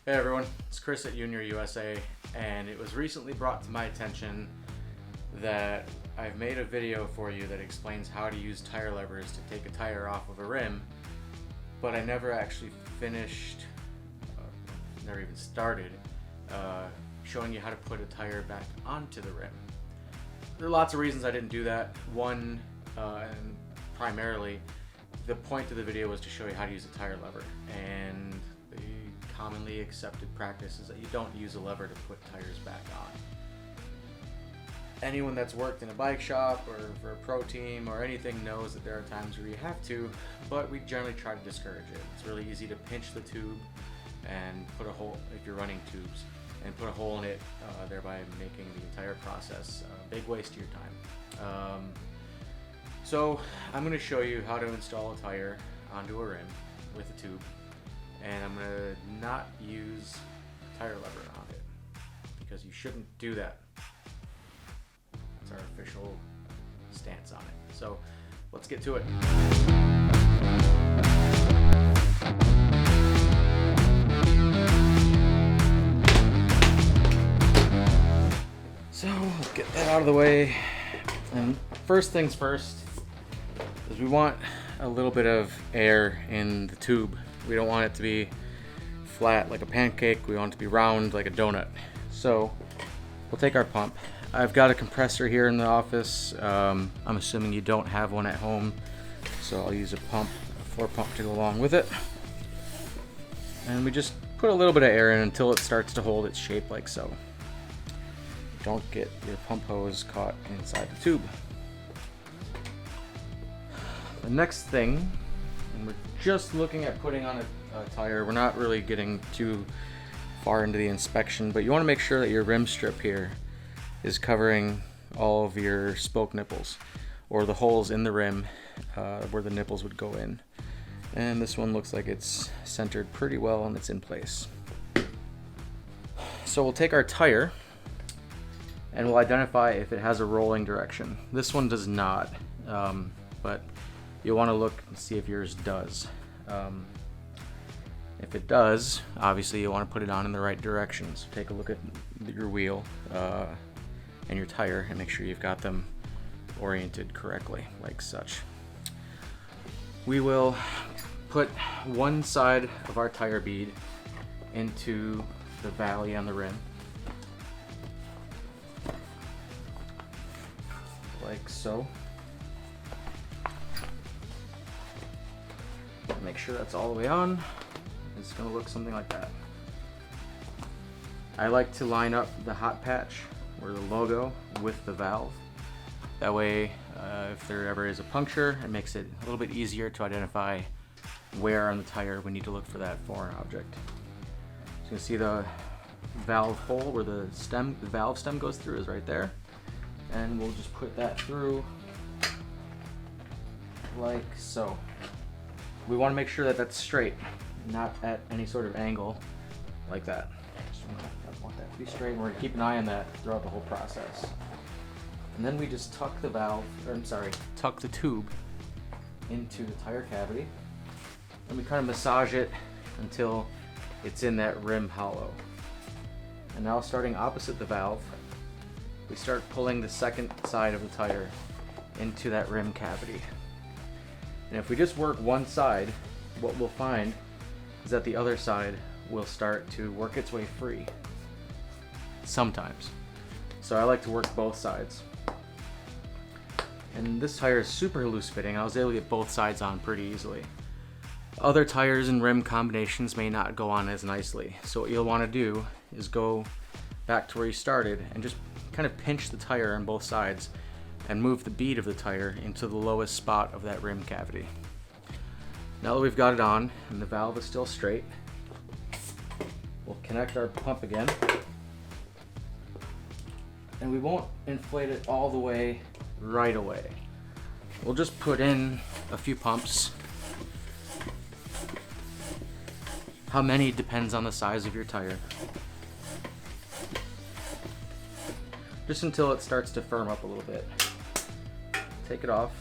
Hey everyone, it's Chris at Unior USA, and it was recently brought to my attention that I've made a video for you that explains how to use tire levers to take a tire off of a rim, but I never actually finished, never even started, showing you how to put a tire back onto the rim. There are lots of reasons I didn't do that. One, and primarily, the point of the video was to show you how to use a tire lever, and the commonly accepted practice is that you don't use a lever to put tires back on. Anyone that's worked in a bike shop or for a pro team or anything knows that there are times where you have to, but we generally try to discourage it. It's really easy to pinch the tube and put a hole, if you're running tubes, and put a hole in it, thereby making the entire process a big waste of your time. So I'm going to show you how to install a tire onto a rim with a tube, and I'm going to not use a tire lever on it because you shouldn't do that. That's our official stance on it. So let's get to it. So let's get that out of the way. And first things first is we want a little bit of air in the tube. We don't want it to be flat like a pancake. We want it to be round like a donut. So we'll take our pump. I've got a compressor here in the office. I'm assuming you don't have one at home, so I'll use a floor pump to go along with it. And we just put a little bit of air in until it starts to hold its shape like so. Don't get your pump hose caught inside the tube. The next thing, and we're just looking at putting on a tire, we're not really getting too far into the inspection, but you want to make sure that your rim strip here is covering all of your spoke nipples, or the holes in the rim where the nipples would go in. And this one looks like it's centered pretty well and it's in place. So we'll take our tire and we'll identify if it has a rolling direction. This one does not, but you'll want to look and see if yours does. If it does, obviously you want to put it on in the right direction. So take a look at your wheel and your tire and make sure you've got them oriented correctly, like such. We will put one side of our tire bead into the valley on the rim, like so. Make sure that's all the way on. It's going to look something like that. I like to line up the hot patch or the logo with the valve. That way, if there ever is a puncture, it makes it a little bit easier to identify where on the tire we need to look for that foreign object. So you can see the valve hole where the valve stem goes through is right there. And we'll just put that through like so. We want to make sure that that's straight, not at any sort of angle like that. I want that to be straight, and we're going to keep an eye on that throughout the whole process. And then we just tuck tuck the tube into the tire cavity, and we kind of massage it until it's in that rim hollow. And now, starting opposite the valve, we start pulling the second side of the tire into that rim cavity. And if we just work one side, what we'll find is that the other side will start to work its way free. Sometimes. So I like to work both sides. And this tire is super loose fitting. I was able to get both sides on pretty easily. Other tires and rim combinations may not go on as nicely. So what you'll want to do is go back to where you started and just kind of pinch the tire on both sides and move the bead of the tire into the lowest spot of that rim cavity. Now that we've got it on and the valve is still straight, we'll connect our pump again. And we won't inflate it all the way right away. We'll just put in a few pumps. How many depends on the size of your tire. Just until it starts to firm up a little bit. Take it off,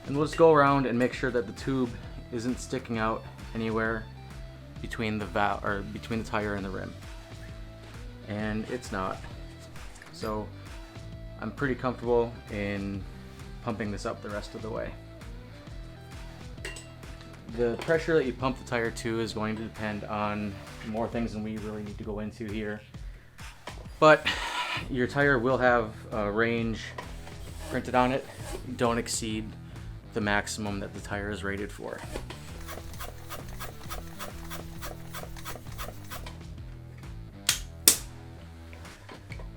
and we'll just go around and make sure that the tube isn't sticking out anywhere between the valve, or between the tire and the rim, and it's not. So I'm pretty comfortable in pumping this up the rest of the way. The pressure that you pump the tire to is going to depend on more things than we really need to go into here. But your tire will have a range printed on it. Don't exceed the maximum that the tire is rated for.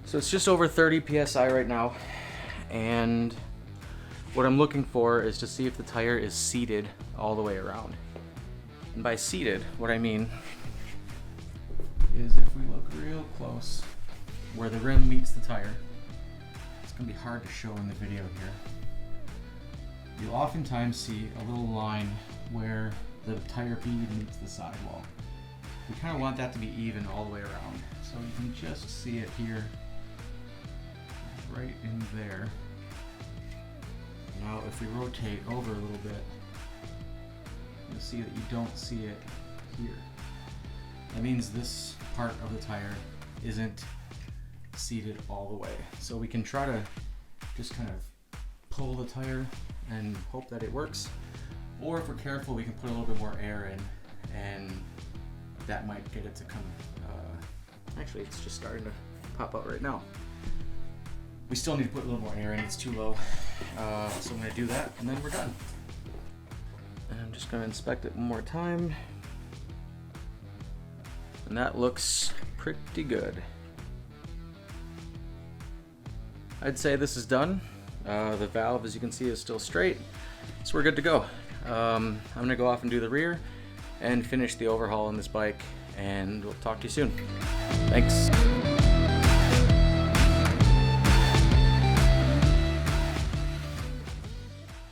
So it's just over 30 PSI right now, and what I'm looking for is to see if the tire is seated all the way around. And by seated, what I mean is if we look real close where the rim meets the tire, it's going to be hard to show in the video here. You'll oftentimes see a little line where the tire bead meets the sidewall. We kind of want that to be even all the way around. So you can just see it here, right in there. Now if we rotate over a little bit, you'll see that you don't see it here. That means this part of the tire isn't seated all the way. So we can try to just kind of pull the tire and hope that it works. Or if we're careful, we can put a little bit more air in, and that might get it to come. Actually, it's just starting to pop out right now. We still need to put a little more air in, it's too low. So I'm gonna do that and then we're done. And I'm just gonna inspect it one more time. And that looks pretty good. I'd say this is done. The valve, as you can see, is still straight. So we're good to go. I'm gonna go off and do the rear and finish the overhaul on this bike, and we'll talk to you soon. Thanks.